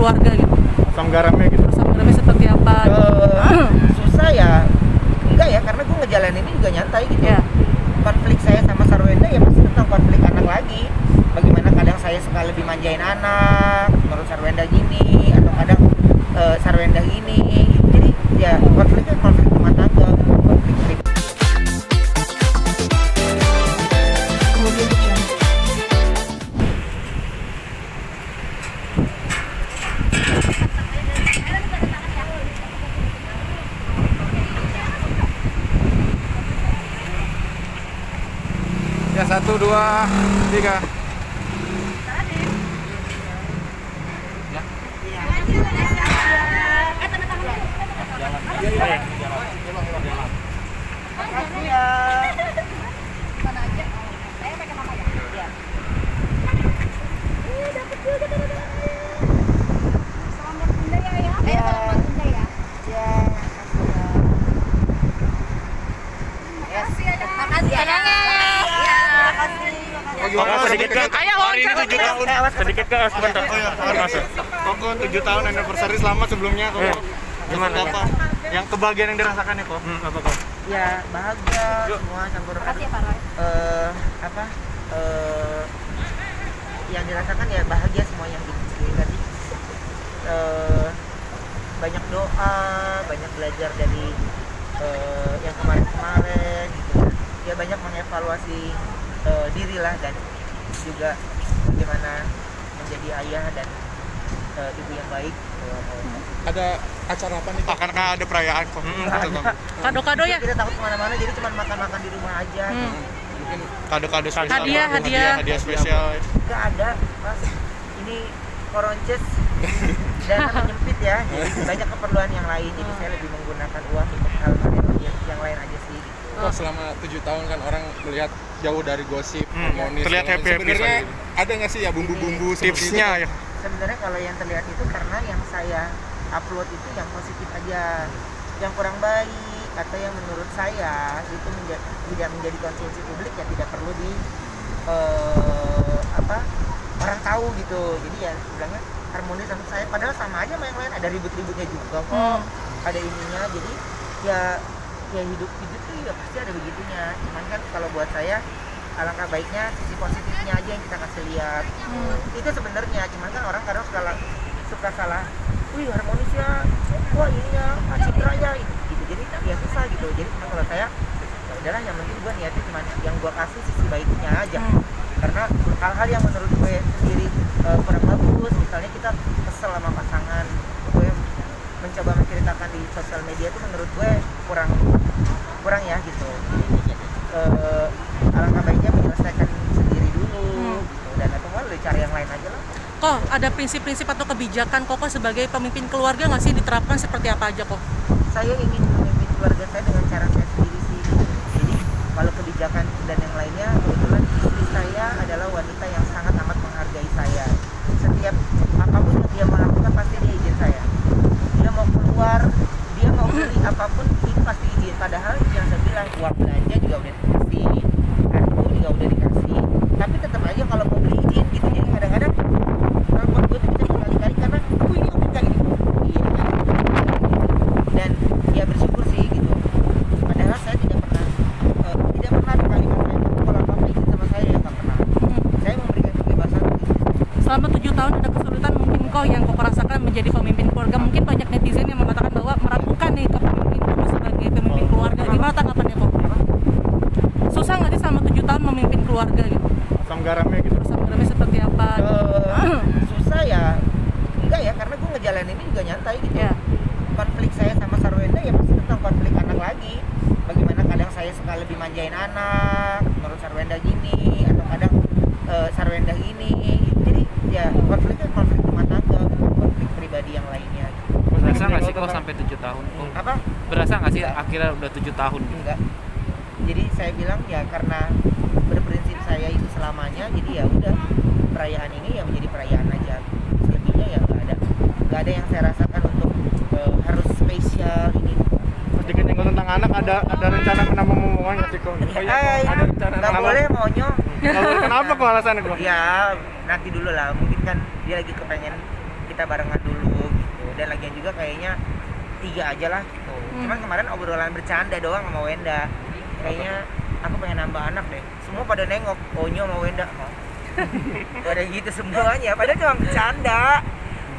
keluarga gitu? Asam garamnya gitu. Asam garamnya seperti apa? Susah ya, enggak ya, karena gue ngejalaninnya juga nyantai gitu. Ya. Konflik saya sama Sarwenda ya masih tentang konflik anak lagi. Bagaimana kadang saya suka lebih manjain anak, menurut Sarwenda gini, atau kadang Sarwenda gini. Jadi ya konfliknya konflik rumah tangga, konflik pribadi. Ya 1, 2, 3. Makasih ya. Mana aja? Saya pakai mama ya? Iya. Dapat juga. Selamat Bunda ya. Selamat Bunda ya. Ya, Makasih ya. Makasih ya. ya, makasih. Sedikit kan? Ayo, Hari ini wawancara 7 tahun. Sedikit kan? Sebentar. Oh ya, Koko 7 tahun anniversary, selamat sebelumnya Koko. Gimana apa? Yang kebahagiaan yang dirasakan ya Koko? Apa Koko? Ya bahagia semua campur Makasih ya Pak Roy. apa yang dirasakan ya bahagia semua yang dipilih tadi. Banyak doa, banyak belajar dari yang kemarin-kemarin gitu. Ya banyak mengevaluasi diri lah, dan juga bagaimana menjadi ayah dan ibu yang baik. Ada acara apa nih? Akankah ada perayaan kok? Kado-kado ya? Kita takut kemana-mana, jadi cuma makan-makan di rumah aja. Mungkin kado-kado spesial. Hadiah Spesial. Nggak ada, Mas. Ini koronces dan menyempit ya. Jadi banyak keperluan yang lain. Jadi saya lebih menggunakan uang untuk hal-hal yang lain aja sih. Gitu. Kok selama 7 tahun kan orang melihat jauh dari gosip, harmonis. Terlihat happy-happy Sebenarnya saja. ada nggak sih ya bumbu-bumbu seperti Tipsnya itu? ya. Sebenarnya kalau yang terlihat itu karena yang saya upload itu yang positif aja, yang kurang baik atau yang menurut saya itu tidak menjadi konsumsi publik ya tidak perlu di orang tahu gitu. Jadi ya bilangnya harmonis sama saya, padahal sama aja sama yang lain, ada ribut-ributnya juga kok, ada ininya. Jadi ya hidup tuh ya pasti ada begitunya. Cuman kan kalau buat saya alangkah baiknya sisi positifnya aja yang kita kasih lihat. Itu sebenarnya, cuman kan orang kadang suka salah. Wih harmonis ya, wah ini ya, citra ya, gitu. Jadi ya susah gitu. Jadi cuma kalau saya ya udahlah, yang penting gue niatnya cuma yang gue kasih sisi baiknya aja. Karena hal-hal yang menurut gue sendiri kurang bagus, misalnya kita kesel sama pasangan, gue mencoba menceritakan di sosial media itu menurut gue kurang ya gitu. Alangkah baiknya menyelesaikan sendiri dulu gitu. Dan atau boleh cari yang lain aja lah. Kok ada prinsip-prinsip atau kebijakan Koko sebagai pemimpin keluarga nggak sih, diterapkan seperti apa aja kok? Saya ingin memimpin keluarga saya dengan cara saya sendiri sih. Jadi kalau kebijakan dan yang lainnya, kebetulan istri saya adalah wanita yang sangat amat menghargai saya. Setiap apapun yang dia mau lakukan pasti dia izin saya. Dia mau keluar, dia mau beli apapun itu pasti izin. Padahal yang saya bilang uang belanja juga udah dikasih, kartu juga udah dikasih. Tapi tetap aja kalau mau beli izin gitu. Jadi kadang-kadang telepon gue tuh bisa berkali-kali karena aku ini oke nggak ini? Iya kan? Dan ya bersyukur sih gitu. Padahal saya tidak pernah ada kalimat saya kalau apa izin sama saya ya nggak pernah. Saya memberikan kebebasan. Selama 7 tahun ada kesulitan mungkin kok yang Koko rasakan menjadi pemimpin keluarga. Mungkin banyak netizen yang mengatakan bahwa meragukan nih kepemimpinan Koko sebagai pemimpin keluarga. Gimana tanggapannya kok? Susah nggak sih selama 7 tahun memimpin keluarga gitu? Asam garamnya gitu. Asam garamnya seperti apa? Susah ya, enggak ya, karena gue ngejalaninnya juga nyantai gitu. Ya. Konflik saya sama Sarwenda ya masih tentang konflik anak lagi. Bagaimana kadang saya suka lebih manjain anak, menurut Sarwenda gini, atau kadang Sarwenda gini. Jadi ya konfliknya konflik rumah tangga, bukan konflik pribadi yang lainnya. Berasa nggak sih kok sampai 7 tahun? Apa? Berasa nggak sih Enggak. akhirnya udah 7 tahun? Enggak. Jadi saya bilang ya karena berprinsip saya itu selamanya, jadi ya udah perayaan ini ya menjadi perayaan aja. Selebihnya ya nggak ada yang saya rasakan untuk harus spesial ini. Sedikit yang tentang anak, ada rencana menambah momongan nggak sih kok? Ada rencana Nggak menambah? boleh maunya. Nggak boleh. Kenapa kok alasannya kok? Ya nanti dulu lah, mungkin kan dia lagi kepengen kita barengan dulu gitu. Dan lagian juga kayaknya 3 aja lah gitu. Cuman kemarin obrolan bercanda doang sama Wenda. Kayaknya aku pengen nambah anak deh. Semua pada nengok, Onyo sama Wenda. Pada gitu semuanya, padahal cuma bercanda.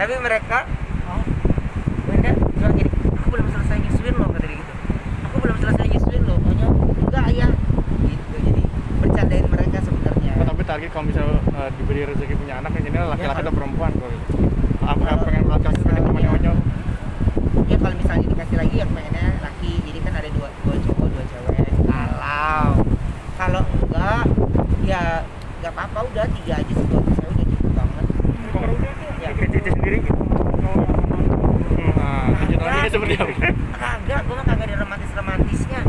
Tapi mereka, Wenda bilang gini, aku belum selesai nyusuin loh, kata dia gitu. Aku belum selesai nyusuin loh, Onyo enggak ayah. Gitu, jadi bercandain mereka sebenarnya. Tapi target kalau misal diberi rezeki punya anak yang ini laki-laki atau perempuan kok gitu. Apa pengen melakukan seperti temannya Onyo? Ya kalau misalnya dikasih lagi yang pengennya laki, jadi kan ada dua cowok 2 cewek. Kalau enggak ya nggak apa-apa, udah 3 aja sih buat saya udah cukup banget. Ya Cici sendiri gitu. Nah, 7 tahun ini seperti apa? kagak, gue mah kagak ada romantisnya.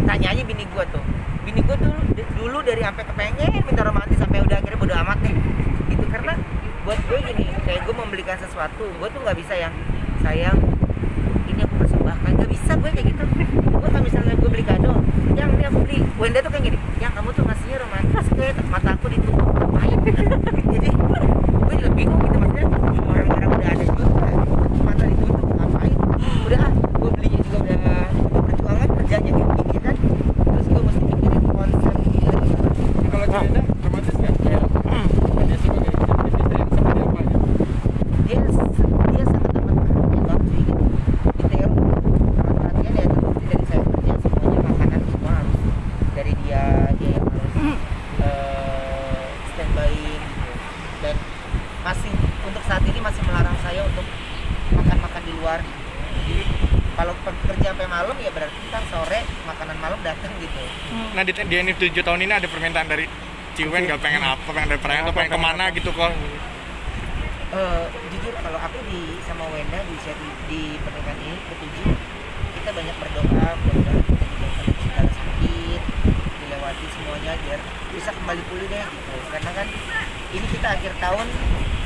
Tanya aja bini gue tuh. Bini gue tuh dulu dari sampai kepengen minta romantis sampai udah akhirnya bodo amat deh. Gitu karena buat gue gini, kayak gue membelikan sesuatu, gue tuh nggak bisa yang sayang ini aku persembahkan, nggak bisa gue kayak gitu. Gue kalau misalnya gue beli kado, yang ini aku beli, Wenda tuh kayak gini, yang kamu tuh ngasihnya romantis, kayak mata aku ditutup ngapain? Jadi gue juga bingung gitu, maksudnya orang-orang udah ada juga mata ditutup ngapain? Udah gue belinya juga udah perjuangan kerjanya kayak gini kan, terus gue mesti mikirin konsep dia gitu. Kalau Cinta romantis nggak? Dia sebagai jenis yang seperti apa gitu? Dia sangat amat perhatian banget sih gitu. Detail sangat perhatian ya, terbukti dari saya kerja semuanya makanan semua harus dari dia yang harus standby gitu. Dan masih untuk saat ini masih melarang saya untuk makan di luar gitu. Jadi kalau kerja sampai malam ya berarti kan sore makanan malam datang gitu. Nah di NIF 7 tahun ini ada permintaan dari Ciwen nggak pengen apa, pengen dari perayaan atau pengen kemana gitu kok? Jujur kalau aku sama Wenda di pernikahan ini ketujuh kita banyak berdoa mudah-mudahan kita dijauhkan dari segala sakit, dilewati semuanya biar bisa kembali pulih deh gitu. Karena kan ini kita akhir tahun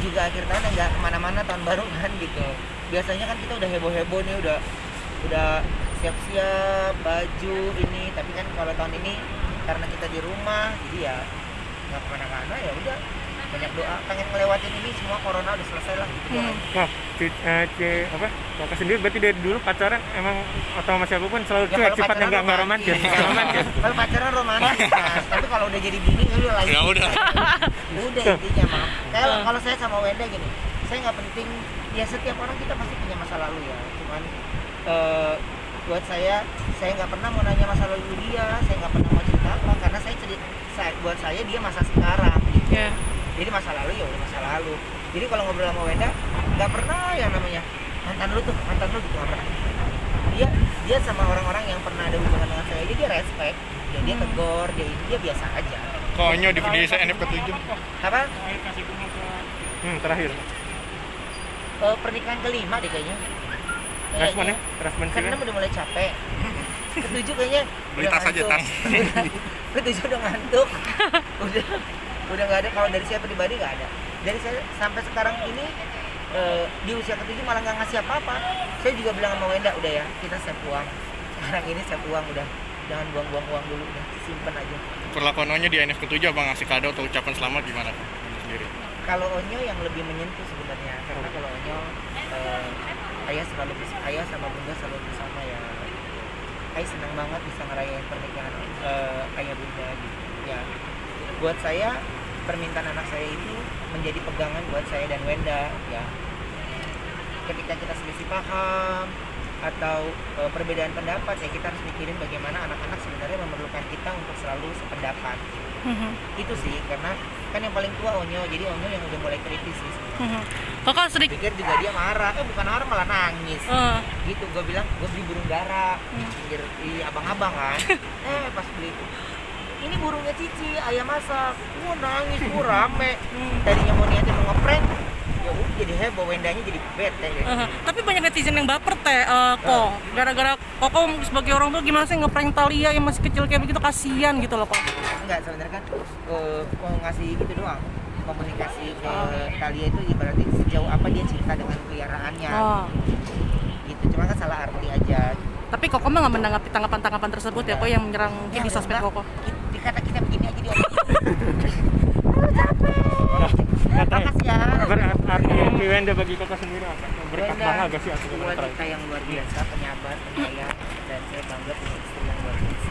yang nggak kemana-mana tahun baru kan gitu. Biasanya kan kita udah heboh-heboh nih, udah siap-siap baju ini, tapi kan kalau tahun ini karena kita di rumah jadi ya nggak kemana-mana, ya udah banyak doa pengen ngelewatin ini semua, corona udah selesai lah gitu. Nah, kakak sendiri berarti dari dulu pacaran emang atau sama siapapun selalu Ya, cuek, kalau sifatnya pacaran nggak romantis. romantis. Kalau pacaran romantis, Mas. Tapi kalau udah jadi bini lu lagi. Ya udah. Udah intinya mah. Kalau saya sama Wenda gini, saya nggak penting. Ya setiap orang kita pasti punya masa lalu ya. Cuman buat saya nggak pernah mau nanya masa lalu dia, saya nggak pernah mau cerita apa karena buat saya dia masa sekarang. Gitu. Yeah. Jadi masa lalu ya udah masa lalu. Jadi kalau ngobrol sama Wenda nggak pernah yang namanya mantan lu gitu, nggak pernah. Dia sama orang-orang yang pernah ada hubungan dengan saya dia respect, dia tegur, dia biasa aja. Kok Onyo di NIF ke-7? Apa? Terakhir. Pernikahan kelima deh kayaknya. Respon ya? Respon sih. Karena udah mulai capek. Ke-7 kayaknya Beli udah tas aja, ngantuk. Tang. Ke-7 udah ngantuk. udah nggak ada, kalau dari saya pribadi nggak ada. Dari saya sampai sekarang ini di usia ke-7 malah nggak ngasih apa-apa. Saya juga bilang sama Wenda, udah ya kita save uang. Sekarang ini save uang, udah jangan buang-buang uang dulu, udah simpen aja. Perlakuan Onyo di NIF ke-7 apa ngasih kado atau ucapan selamat gimana Pak? Sendiri. Kalau Onyo yang lebih menyentuh sebenarnya, karena kalau Onyo ayah sama bunda selalu bersama ya. Ayah senang banget bisa ngerayain pernikahan ayah bunda gitu. Ya, buat saya permintaan anak saya itu menjadi pegangan buat saya dan Wenda ya. Ketika kita selisih paham atau perbedaan pendapat ya kita harus mikirin bagaimana anak-anak sebenarnya memerlukan kita untuk selalu sependapat. Itu sih, karena kan yang paling tua Onyo, jadi Onyo yang udah mulai kritis sih. Kakak sedikit. Pikir juga dia marah, bukan marah malah nangis. Gitu, gue bilang gue beli burung dara, pinggir di abang-abang kan. Pas beli itu, ini burungnya Cici, ayah masak. Nangis, rame. Tadinya mau niatnya mau ngeprank, ya udah jadi heboh, Wendanya jadi bete. Tapi banyak netizen yang baper kok. Gara-gara Koko sebagai orang tua gimana sih ngeprank Thalia yang masih kecil kayak begitu, kasihan gitu loh kok. Enggak, sebenarnya kan mau ngasih gitu doang. Komunikasi ke Thalia itu ibaratnya sejauh apa dia cinta dengan peliharaannya. Gitu, cuma kan salah arti aja. Tapi Koko mah nggak menanggapi tanggapan-tanggapan tersebut ya kok yang menyerang mungkin di sosmed Koko. Dikata kita begini aja dia. Capek. Makasih ya. Berarti Wenda bagi kakak sendiri apa? Berkat Wenda banget gak sih atau gimana? wanita yang luar biasa, penyabar, penyayang, dan saya bangga punya istri yang luar biasa.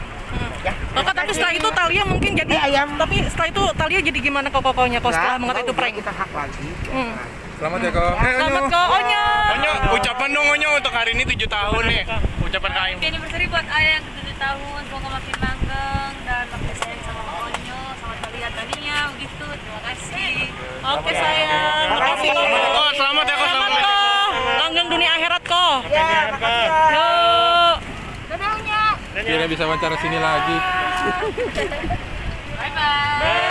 Ya, Koko, tapi setelah itu Thalia mungkin jadi ayam. Tapi setelah itu Thalia jadi gimana kok kokonya kok setelah mengetahui itu prank? Kita hak lagi. Hmm. Selamat ya kok. Selamat kok Onyo. Onyo, ucapan dong Onyo untuk hari ini 7 tahun nih. Ucapan kain. Happy anniversary buat ayah yang ke-7 tahun, semoga makin langgeng dan makin sayang sama Kak Onyo, sama Thalia begitu. Terima kasih. Oke sayang. Makasih kok. Oh, selamat ya kok. Selamat kok. Langgeng dunia akhirat kok. Ya, makasih ya. Yuk. Dadah Onyo. Kira bisa wawancara sini lagi. Bye bye.